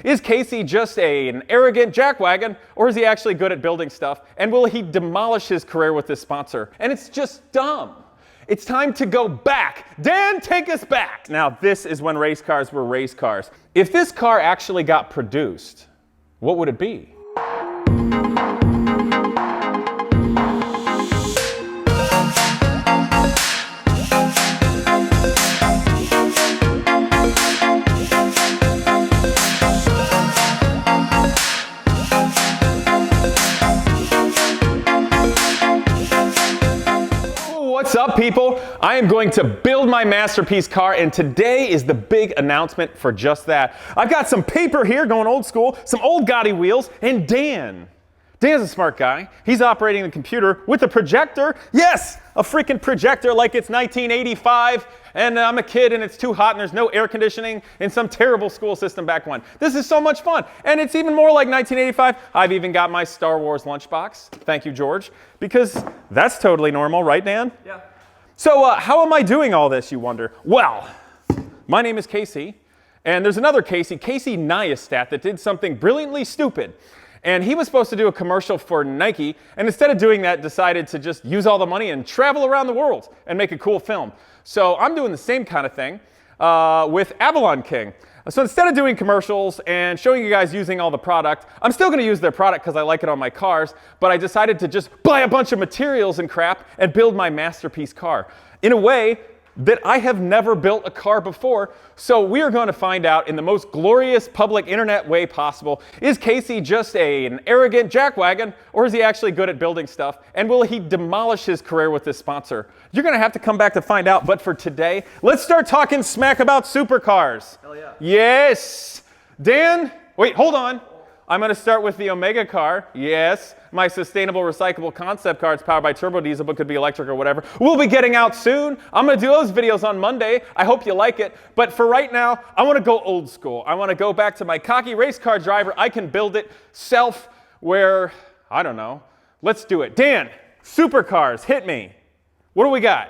Is Casey just an arrogant jackwagon, or is he actually good at building stuff? And will he demolish his career with this sponsor? And it's just dumb. It's time to go back. Dan, take us back. Now, this is when race cars were race cars. If this car actually got produced, what would it be? What's up, people? I am going to build my masterpiece car, and today is the big announcement for just that. I've got some paper here going old school, some old Gotti wheels, and Dan. Dan's a smart guy. He's operating the computer with a projector. Yes, a freaking projector like it's 1985 and I'm a kid and it's too hot and there's no air conditioning in some terrible school system back when. This is so much fun. And it's even more like 1985. I've even got my Star Wars lunchbox. Thank you, George. Because that's totally normal, right, Dan? Yeah. So how am I doing all this, you wonder? Well, my name is Casey, and there's another Casey Neistat, that did something brilliantly stupid. And he was supposed to do a commercial for Nike, and instead of doing that, decided to just use all the money and travel around the world and make a cool film. So I'm doing the same kind of thing with Avalon King. So instead of doing commercials and showing you guys using all the product, I'm still going to use their product because I like it on my cars, but I decided to just buy a bunch of materials and crap and build my masterpiece car in a way that I have never built a car before. So we are going to find out in the most glorious public internet way possible, is Casey just an arrogant jackwagon, or is he actually good at building stuff? And will he demolish his career with this sponsor? You're going to have to come back to find out, but for today, let's start talking smack about supercars. Hell yeah. Yes. Dan, wait, hold on. I'm going to start with the Omega car. Yes, my sustainable recyclable concept car. It's powered by turbo diesel, but could be electric or whatever. We'll be getting out soon. I'm going to do those videos on Monday. I hope you like it. But for right now, I want to go old school. I want to go back to my cocky race car driver. I can build it self where, I don't know. Let's do it. Dan, supercars, hit me. What do we got?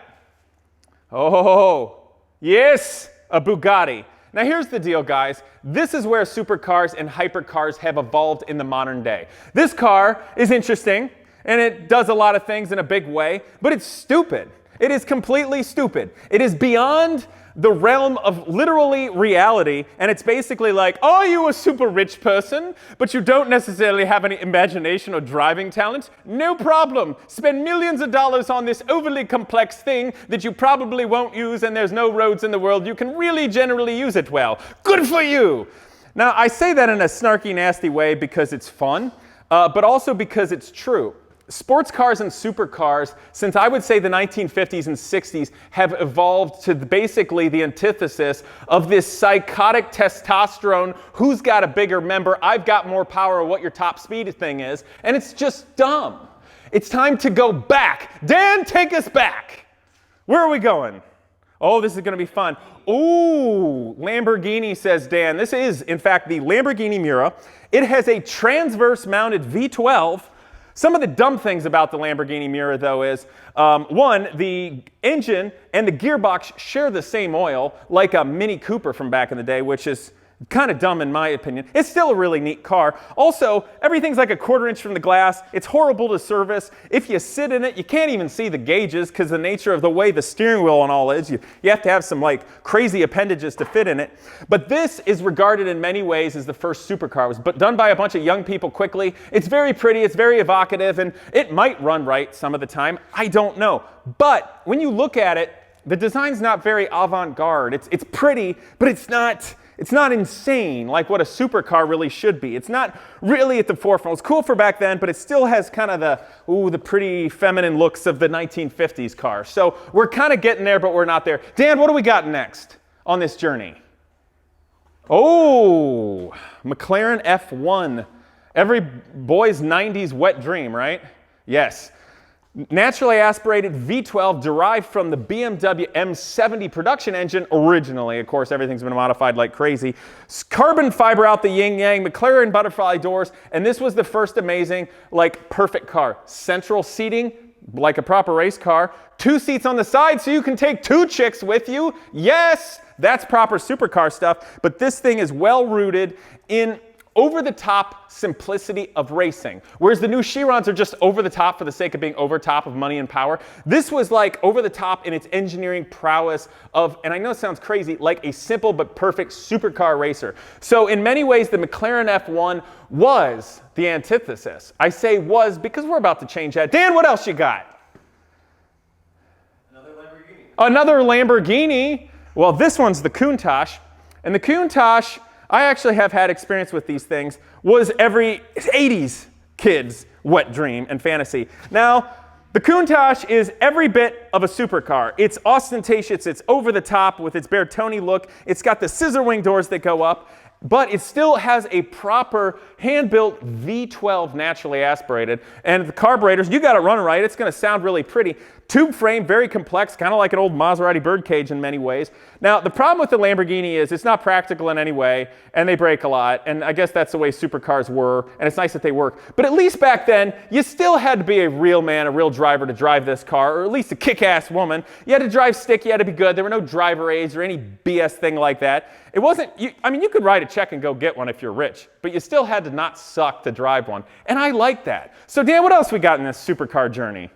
Oh, yes, a Bugatti. Now here's the deal, guys. This is where supercars and hypercars have evolved in the modern day. This car is interesting, and it does a lot of things in a big way, but it's stupid. It is completely stupid. It is beyond the realm of literally reality, and it's basically like, are you a super rich person, but you don't necessarily have any imagination or driving talent? No problem. Spend millions of dollars on this overly complex thing that you probably won't use, and there's no roads in the world. You can really generally use it well. Good for you. Now, I say that in a snarky, nasty way because it's fun, but also because it's true. Sports cars and supercars, since I would say the 1950s and 60s, have evolved to basically the antithesis of this psychotic testosterone, who's got a bigger member, I've got more power, what your top speed thing is, and it's just dumb. It's time to go back. Dan, take us back. Where are we going? Oh, this is going to be fun. Ooh, Lamborghini, says Dan. This is, in fact, the Lamborghini Miura. It has a transverse mounted V12. Some of the dumb things about the Lamborghini Miura, though, is, one, the engine and the gearbox share the same oil, like a Mini Cooper from back in the day, which is kind of dumb in my opinion. It's still a really neat car. Also, everything's like a quarter-inch from the glass. It's horrible to service. If you sit in it, you can't even see the gauges because the nature of the way the steering wheel and all is. You have to have some like crazy appendages to fit in it. But this is regarded in many ways as the first supercar. It was done by a bunch of young people quickly. It's very pretty. It's very evocative, and it might run right some of the time. I don't know. But when you look at it, the design's not very avant-garde. It's pretty, but it's not insane like what a supercar really should be. It's not really at the forefront. It's cool for back then, but it still has kind of the pretty feminine looks of the 1950s car. So we're kind of getting there, but we're not there. Dan, what do we got next on this journey? Oh, Mclaren F1. Every boy's 90s wet dream, right? Yes. Naturally aspirated V12 derived from the BMW M70 production engine originally. Of course, everything's been modified like crazy. Carbon fiber out the yin-yang, McLaren butterfly doors, and this was the first amazing, like, perfect car. Central seating, like a proper race car. 2 seats on the side so you can take 2 chicks with you. Yes, That's proper supercar stuff, but this thing is well rooted in over-the-top simplicity of racing. Whereas the new Chirons are just over-the-top for the sake of being over-top of money and power. This was like over-the-top in its engineering prowess of, and I know it sounds crazy, like a simple but perfect supercar racer. So in many ways, the McLaren F1 was the antithesis. I say was because we're about to change that. Dan, what else you got? Another Lamborghini. Another Lamborghini. Well, this one's the Countach. And the Countach, I actually have had experience with these things, was every 80s kid's wet dream and fantasy. Now, the Countach is every bit of a supercar. It's ostentatious, it's over the top with its Bertone look. It's got the scissor wing doors that go up, but it still has a proper hand-built V12 naturally aspirated. And the carburetors, you got it running right, it's going to sound really pretty. Tube frame, very complex, kind of like an old Maserati birdcage in many ways. Now, the problem with the Lamborghini is it's not practical in any way, and they break a lot, and I guess that's the way supercars were, and it's nice that they work. But at least back then, you still had to be a real man, a real driver to drive this car, or at least a kick-ass woman. You had to drive stick, you had to be good. There were no driver aids or any BS thing like that. It wasn't, I mean, you could write a check and go get one if you're rich, but you still had to not suck to drive one, and I like that. So Dan, what else we got in this supercar journey?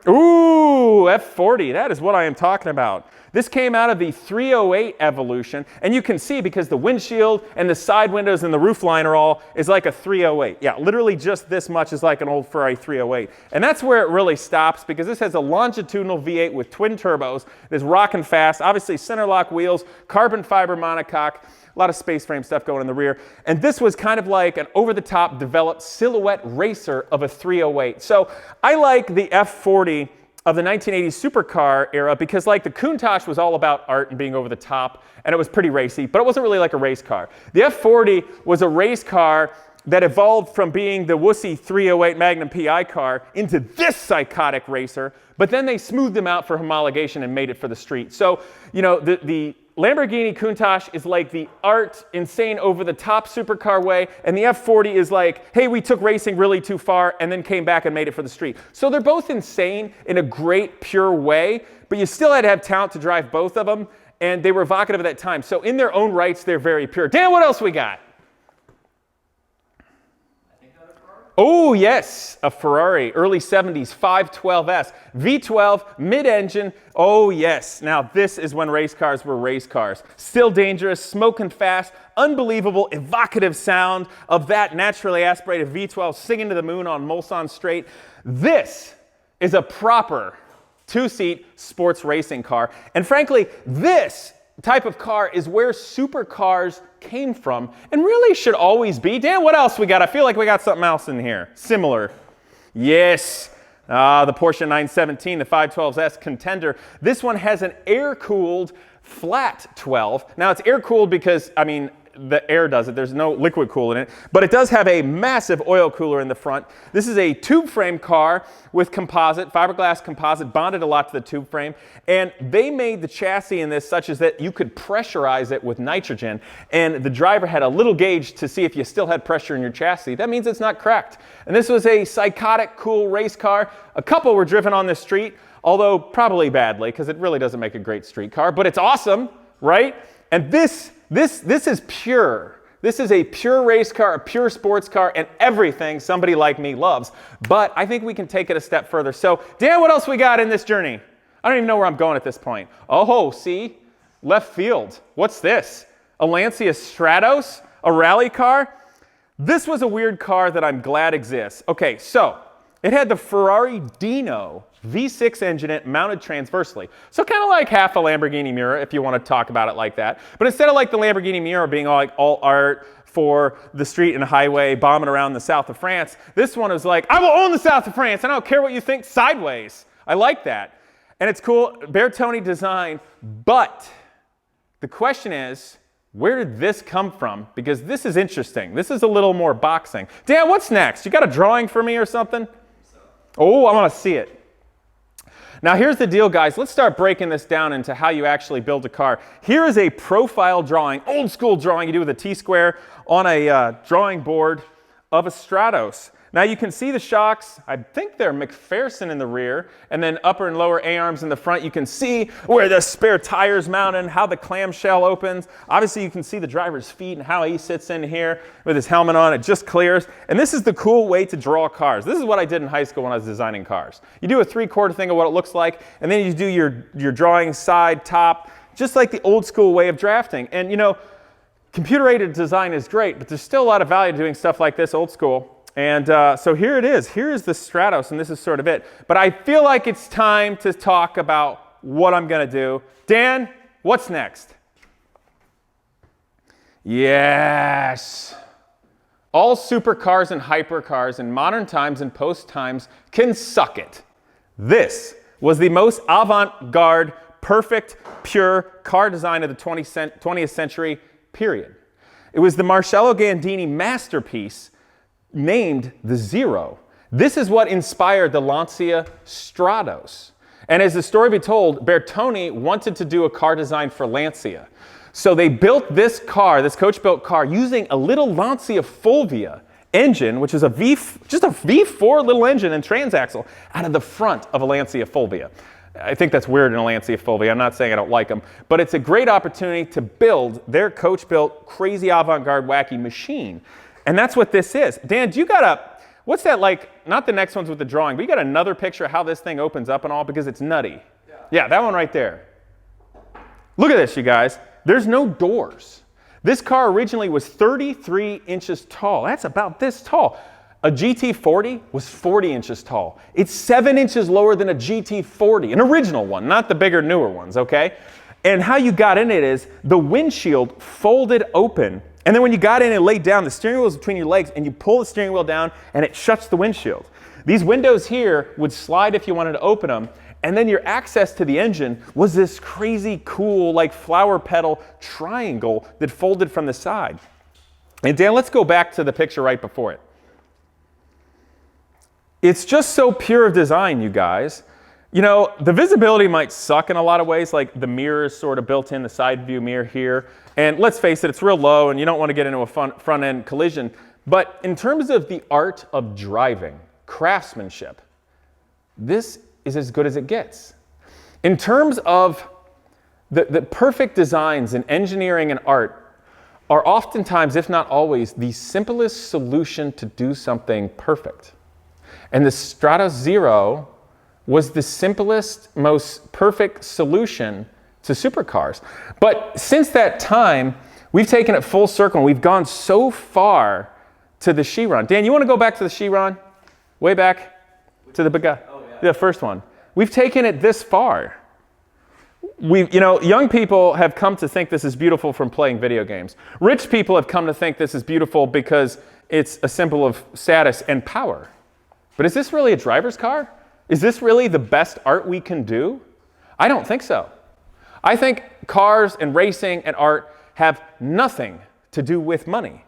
Ooh, F40, that is what I am talking about. This came out of the 308 evolution, and you can see because the windshield and the side windows and the roof line are all, is like a 308. Yeah, literally just this much is like an old Ferrari 308. And that's where it really stops because this has a longitudinal V8 with twin turbos. It's rocking fast, obviously center lock wheels, carbon fiber monocoque, a lot of space frame stuff going in the rear. And this was kind of like an over-the-top developed silhouette racer of a 308. So I like the F40 of the 1980s supercar era because like the Countach was all about art and being over the top, and it was pretty racy, but it wasn't really like a race car. The F40 was a race car that evolved from being the wussy 308 Magnum PI car into this psychotic racer, but then they smoothed them out for homologation and made it for the street. So, you know, the Lamborghini Countach is like the art, insane, over-the-top supercar way, and the F40 is like, hey, we took racing really too far and then came back and made it for the street. So they're both insane in a great, pure way, but you still had to have talent to drive both of them, and they were evocative at that time. So in their own rights, they're very pure. Dan, what else we got? Oh, yes, a Ferrari, early 70s, 512S, V12, mid-engine. Oh, yes. Now, this is when race cars were race cars. Still dangerous, smoking fast, unbelievable, evocative sound of that naturally aspirated V12 singing to the moon on Mulsanne Straight. This is a proper two-seat sports racing car. And frankly, this type of car is where supercars came from and really should always be. Dan, what else we got? I feel like we got something else in here. Similar. Yes. The Porsche 917, the 512S Contender. This one has an air-cooled flat 12. Now, it's air-cooled because, I mean, the air does it. There's no liquid cool in it. But it does have a massive oil cooler in the front. This is a tube frame car with composite, fiberglass composite, bonded a lot to the tube frame. And they made the chassis in this such as that you could pressurize it with nitrogen. And the driver had a little gauge to see if you still had pressure in your chassis. That means it's not cracked. And this was a psychotic, cool race car. A couple were driven on the street, although probably badly because it really doesn't make a great street car. But it's awesome, right? And this is pure. This is a pure race car, a pure sports car, and everything somebody like me loves. But I think we can take it a step further. So, Dan, what else we got in this journey? I don't even know where I'm going at this point. Oh, see? Left field. What's this? A Lancia Stratos? A rally car? This was a weird car that I'm glad exists. Okay, so it had the Ferrari Dino V6 engine in it mounted transversely. So kind of like half a Lamborghini Miura, if you want to talk about it like that. But instead of like the Lamborghini Miura being all art for the street and highway bombing around the south of France, this one was like, I will own the south of France. I don't care what you think sideways. I like that. And it's cool, Bertone design, but the question is, where did this come from? Because this is interesting. This is a little more boxing. Dan, what's next? You got a drawing for me or something? Oh, I want to see it. Now here's the deal, guys. Let's start breaking this down into how you actually build a car. Here is a profile drawing, old school drawing you do with a T-square on a drawing board of a Stratos. Now you can see the shocks. I think they're Mcpherson in the rear, and then upper and lower A-arms in the front. You can see where the spare tire's mounted, how the clamshell opens. Obviously you can see the driver's feet and how he sits in here with his helmet on. It just clears. And this is the cool way to draw cars. This is what I did in high school when I was designing cars. You do a 3/4 thing of what it looks like, and then you do your drawing side, top, just like the old school way of drafting. And you know, computer-aided design is great, but there's still a lot of value to doing stuff like this old school. And so here it is. Here is the Stratos, and this is sort of it. But I feel like it's time to talk about what I'm going to do. Dan, what's next? Yes. All supercars and hypercars in modern times and post times can suck it. This was the most avant-garde, perfect, pure car design of the 20th century, period. It was the Marcello Gandini masterpiece named the Zero. This is what inspired the Lancia Stratos. And as the story be told, Bertoni wanted to do a car design for Lancia. So they built this car, this coach-built car, using a little Lancia Fulvia engine, which is just a V4 little engine and transaxle, out of the front of a Lancia Fulvia. I think that's weird in a Lancia Fulvia. I'm not saying I don't like them, but it's a great opportunity to build their coach-built, crazy avant-garde, wacky machine. And that's what this is. Dan, do you got what's that like, not the next ones with the drawing, but you got another picture of how this thing opens up and all, because it's nutty. Yeah, that one right there. Look at this, you guys. There's no doors. This car originally was 33 inches tall. That's about this tall. A GT40 was 40 inches tall. It's 7 inches lower than a GT40, an original one, not the bigger, newer ones, okay? And how you got in it is the windshield folded open, and then when you got in and laid down, the steering wheel is between your legs, and you pull the steering wheel down, and it shuts the windshield. These windows here would slide if you wanted to open them, and then your access to the engine was this crazy cool, like flower petal triangle that folded from the side. And Dan, let's go back to the picture right before it. It's just so pure of design, you guys. You know, the visibility might suck in a lot of ways, like the mirror is sort of built in, the side view mirror here. And let's face it, it's real low and you don't want to get into a front end collision. But in terms of the art of driving, craftsmanship, this is as good as it gets. In terms of the perfect designs in engineering and art are oftentimes, if not always, the simplest solution to do something perfect. And the Stratos Zero was the simplest, most perfect solution to supercars. But since that time, we've taken it full circle and we've gone so far to the Chiron. Dan, you want to go back to the Chiron? Way back to the Bugatti? Oh, yeah. The first one. We've taken it this far. You know, young people have come to think this is beautiful from playing video games. Rich people have come to think this is beautiful because it's a symbol of status and power. But is this really a driver's car? Is this really the best art we can do? I don't think so. I think cars and racing and art have nothing to do with money.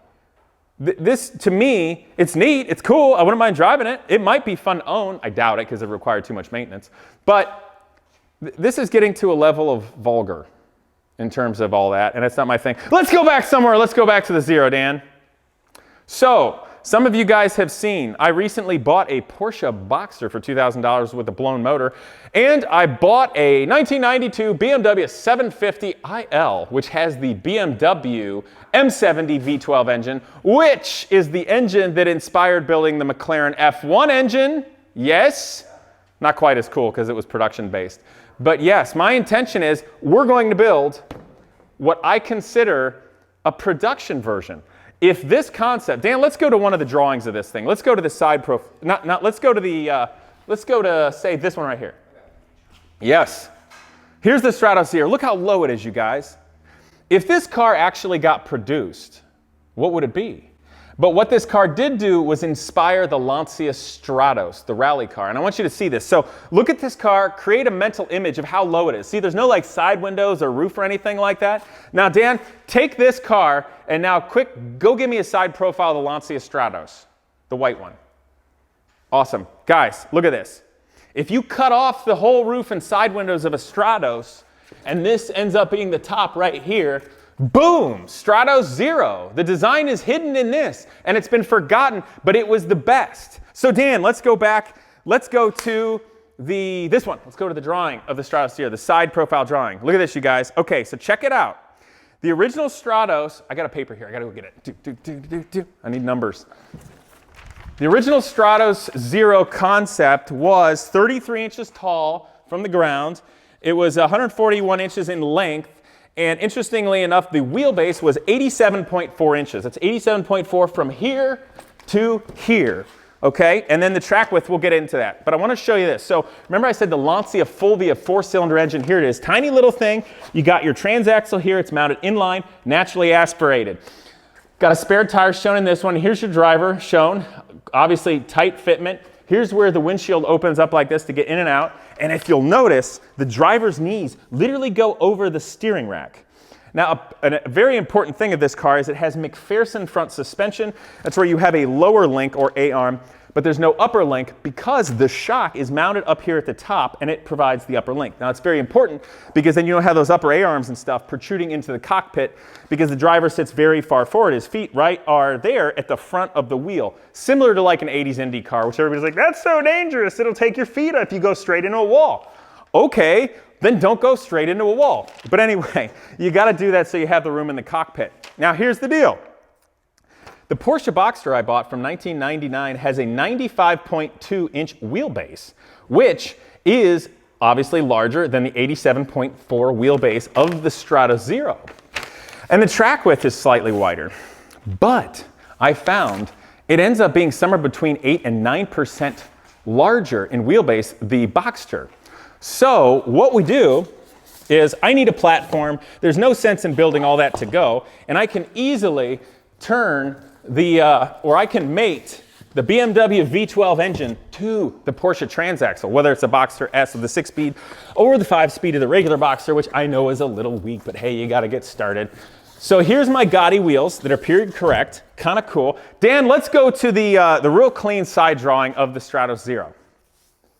This, to me, it's neat, it's cool, I wouldn't mind driving it. It might be fun to own. I doubt it because it required too much maintenance. But this is getting to a level of vulgar in terms of all that, and it's not my thing. Let's go back somewhere. Let's go back to the Zero, Dan. So, some of you guys have seen, I recently bought a Porsche Boxer for $2,000 with a blown motor, and I bought a 1992 BMW 750 IL, which has the BMW M70 V12 engine, which is the engine that inspired building the Mclaren F1 engine. Yes, not quite as cool because it was production-based. But yes, my intention is we're going to build what I consider a production version. If this concept, Dan, let's go to one of the drawings of this thing. Let's go to the side profile. Let's go to say this one right here. Yes. Here's the Stratos here. Look how low it is, you guys. If this car actually got produced, what would it be? But what this car did do was inspire the Lancia Stratos, the rally car. And I want you to see this. So look at this car, create a mental image of how low it is. See, there's no like side windows or roof or anything like that. Now, Dan, take this car and now quick, go give me a side profile of the Lancia Stratos, the white one. Awesome. Guys, look at this. If you cut off the whole roof and side windows of a Stratos, and this ends up being the top right here, Boom, Stratos Zero. The design is hidden in this, and it's been forgotten, but it was the best. So Dan, let's go back. Let's go to this one. Let's go to the drawing of the Stratos Zero, the side profile drawing. Look at this, you guys. Okay, so check it out. The original Stratos, I got a paper here. I got to go get it. I need numbers. The original Stratos Zero concept was 33 inches tall from the ground. It was 141 inches in length. And interestingly enough, the wheelbase was 87.4 inches. That's 87.4 from here to here, okay? And then the track width, we'll get into that. But I want to show you this. So remember I said the Lancia Fulvia 4-cylinder engine? Here it is, tiny little thing. You got your transaxle here. It's mounted inline, naturally aspirated. Got a spare tire shown in this one. Here's your driver shown. Obviously tight fitment. Here's where the windshield opens up like this to get in and out. And if you'll notice, the driver's knees literally go over the steering rack. Now, a very important thing of this car is it has Mcpherson front suspension. That's where you have a lower link or A-arm, but there's no upper link because the shock is mounted up here at the top and it provides the upper link. Now, it's very important because then you don't have those upper A-arms and stuff protruding into the cockpit because the driver sits very far forward. His feet, right, are there at the front of the wheel, similar to like an 80s Indy car, which everybody's like, that's so dangerous. It'll take your feet up if you go straight into a wall. Okay, then don't go straight into a wall. But anyway, you got to do that so you have the room in the cockpit. Now, here's the deal. The Porsche Boxster I bought from 1999 has a 95.2-inch wheelbase, which is obviously larger than the 87.4 wheelbase of the Stratos Zero. And the track width is slightly wider. But I found it ends up being somewhere between 8 and 9% larger in wheelbase, the Boxster. So what we do is I need a platform. There's no sense in building all that to go. And I can easily turn or I can mate the BMW V12 engine to the Porsche transaxle, whether it's a Boxster S with the 6-speed or the 5-speed of the regular Boxster, which I know is a little weak, but hey, you got to get started. So here's my Gotti wheels that are period correct, kind of cool. Dan, let's go to the real clean side drawing of the Stratos Zero.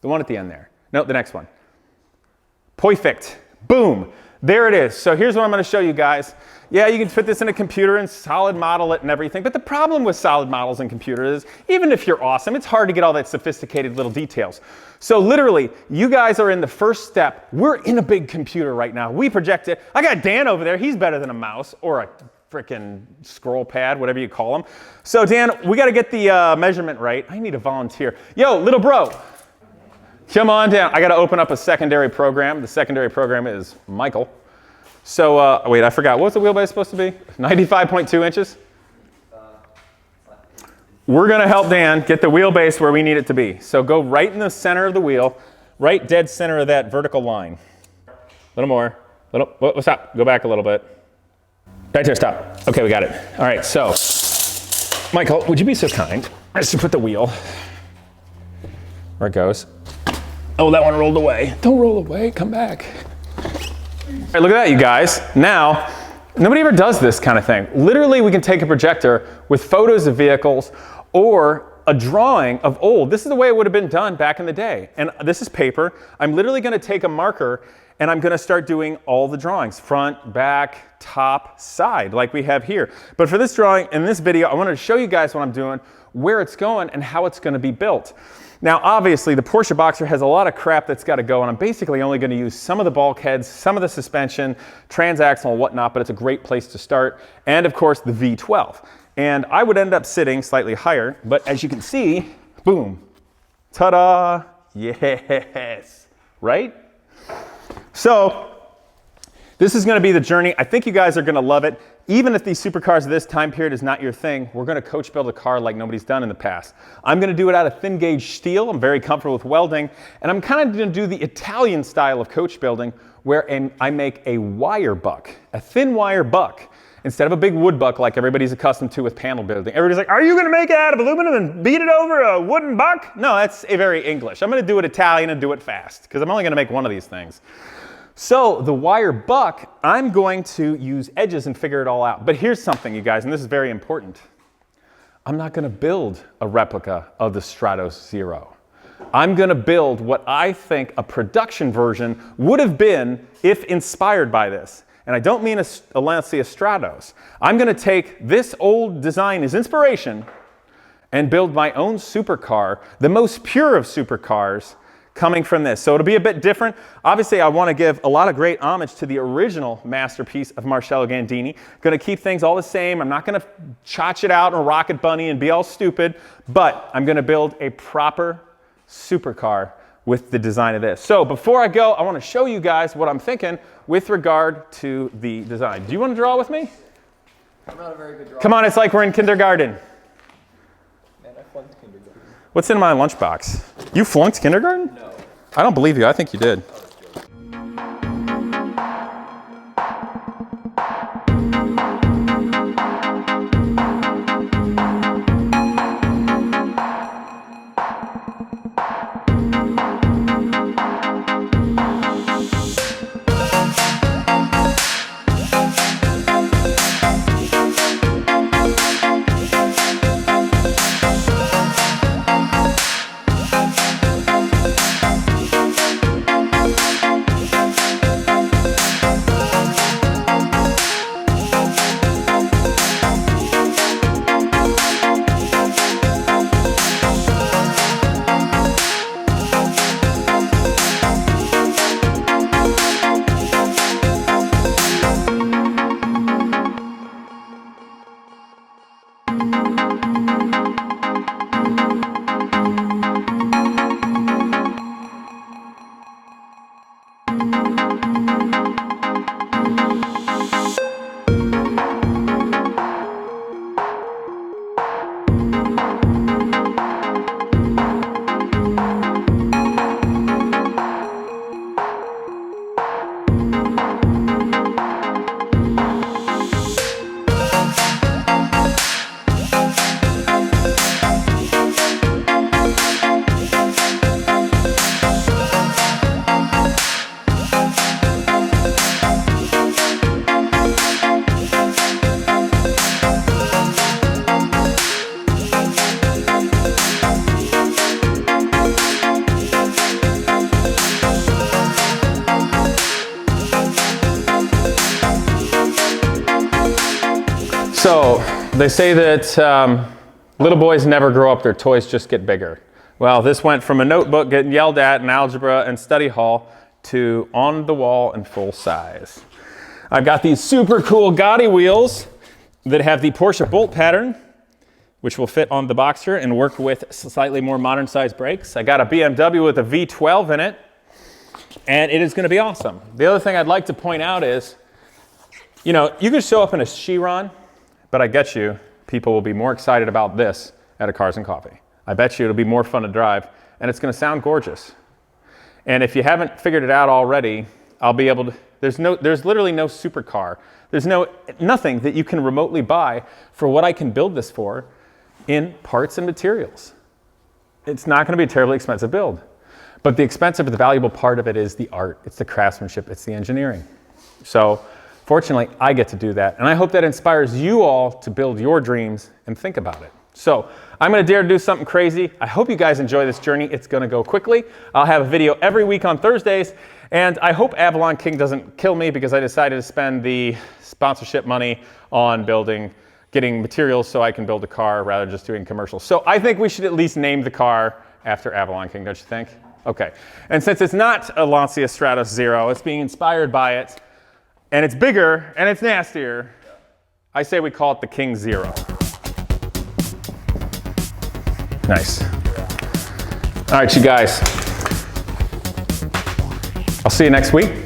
The one at the end there. No, the next one. Perfect. Boom. There it is. So here's what I'm going to show you guys. Yeah, you can fit this in a computer and solid model it and everything, but the problem with solid models in computers is even if you're awesome, it's hard to get all that sophisticated little details. So literally, you guys are in the first step. We're in a big computer right now. We project it. I got Dan over there. He's better than a mouse or a frickin' scroll pad, whatever you call them. So Dan, we got to get the measurement right. I need a volunteer. Yo, little bro. Come on down. I got to open up a secondary program. The secondary program is Michael. So, wait, I forgot. What was the wheelbase supposed to be? 95.2 inches? We're going to help Dan get the wheelbase where we need it to be. So go right in the center of the wheel, right dead center of that vertical line. A little more. Stop. Go back a little bit. Right there, stop. Okay, we got it. All right, so, Michael, would you be so kind as to put the wheel where it goes? Oh, that one rolled away. Don't roll away. Come back. All right, look at that, you guys. Now, nobody ever does this kind of thing. Literally, we can take a projector with photos of vehicles or a drawing of old. This is the way it would have been done back in the day. And this is paper. I'm literally going to take a marker and I'm going to start doing all the drawings, front, back, top, side, like we have here. But for this drawing, in this video, I wanted to show you guys what I'm doing, where it's going, and how it's going to be built. Now, obviously, the Porsche Boxster has a lot of crap that's got to go, and I'm basically only going to use some of the bulkheads, some of the suspension, transaxle, and whatnot, but it's a great place to start. And, of course, the V12. And I would end up sitting slightly higher, but as you can see, boom, ta-da, yes, right? So, this is going to be the journey. I think you guys are going to love it. Even if these supercars of this time period is not your thing, we're going to coach build a car like nobody's done in the past. I'm going to do it out of thin gauge steel. I'm very comfortable with welding. And I'm kind of going to do the Italian style of coach building where I make a wire buck, a thin wire buck, instead of a big wood buck like everybody's accustomed to with panel building. Everybody's like, are you going to make it out of aluminum and beat it over a wooden buck? No, that's very English. I'm going to do it Italian and do it fast because I'm only going to make one of these things. So the wire buck, I'm going to use edges and figure it all out. But here's something, you guys, and this is very important. I'm not going to build a replica of the Stratos Zero. I'm going to build what I think a production version would have been if inspired by this. And I don't mean a Lancia Stratos. I'm going to take this old design as inspiration and build my own supercar, the most pure of supercars, coming from this. So it'll be a bit different. Obviously, I want to give a lot of great homage to the original masterpiece of Marcello Gandini. Going to keep things all the same. I'm not going to chotch it out and rocket bunny and be all stupid, but I'm going to build a proper supercar with the design of this. So before I go, I want to show you guys what I'm thinking with regard to the design. Do you want to draw with me? I'm not a very good drawer. Come on, it's like we're in kindergarten. Man, I flunked kindergarten. What's in my lunchbox? You flunked kindergarten? No. I don't believe you. I think you did. So they say that little boys never grow up, their toys just get bigger. Well, this went from a notebook getting yelled at in algebra and study hall to on the wall and full size. I've got these super cool Gotti wheels that have the Porsche bolt pattern, which will fit on the Boxster and work with slightly more modern size brakes. I got a BMW with a V12 in it, and it is going to be awesome. The other thing I'd like to point out is, you know, you could show up in a Chiron, but I get you, people will be more excited about this at a Cars and Coffee. I bet you it'll be more fun to drive, and it's going to sound gorgeous. And if you haven't figured it out already, I'll be able to, there's literally no supercar. There's nothing that you can remotely buy for what I can build this for in parts and materials. It's not going to be a terribly expensive build. But the expensive, the valuable part of it is the art. It's the craftsmanship. It's the engineering. So fortunately, I get to do that. And I hope that inspires you all to build your dreams and think about it. So I'm going to dare to do something crazy. I hope you guys enjoy this journey. It's going to go quickly. I'll have a video every week on Thursdays. And I hope Avalon King doesn't kill me because I decided to spend the sponsorship money on getting materials so I can build a car rather than just doing commercials. So I think we should at least name the car after Avalon King, don't you think? Okay. And since it's not a Lancia Stratos Zero, it's being inspired by it, and it's bigger and it's nastier, I say we call it the King Zero. Nice. All right, you guys. I'll see you next week.